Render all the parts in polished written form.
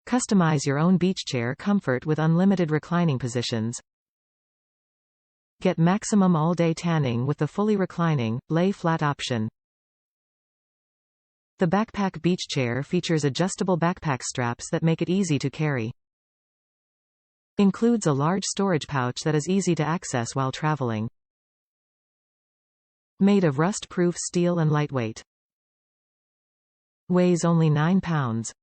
Customize your own beach chair comfort with unlimited reclining positions. Get maximum all-day tanning with the fully reclining, lay-flat option. The Backpack Beach Chair features adjustable backpack straps that make it easy to carry. Includes a large storage pouch that is easy to access while traveling. Made of rust-proof steel and lightweight. Weighs only 9 pounds.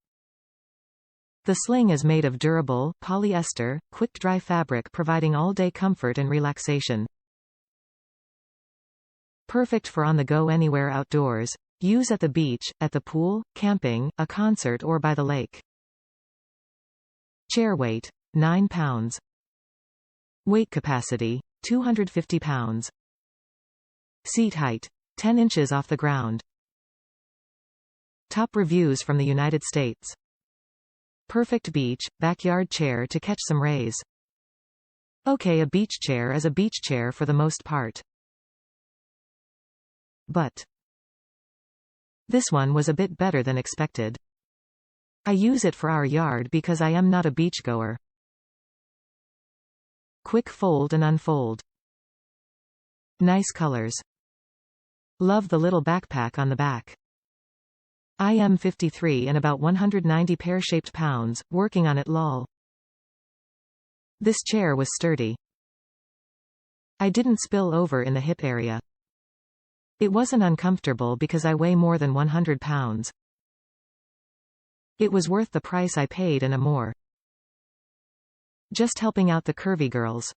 The sling is made of durable, polyester, quick-dry fabric providing all-day comfort and relaxation. Perfect for on-the-go anywhere outdoors. Use at the beach, at the pool, camping, a concert or by the lake. Chair weight, 9 pounds. Weight capacity, 250 pounds. Seat height, 10 inches off the ground. Top reviews from the United States. Perfect beach, backyard chair to catch some rays. Okay, a beach chair is a beach chair for the most part. But this one was a bit better than expected. I use it for our yard because I am not a beachgoer. Quick fold and unfold. Nice colors. Love the little backpack on the back. I am 53 and about 190 pear-shaped pounds, working on it lol. This chair was sturdy. I didn't spill over in the hip area. It wasn't uncomfortable because I weigh more than 100 pounds. It was worth the price I paid and a more. Just helping out the curvy girls.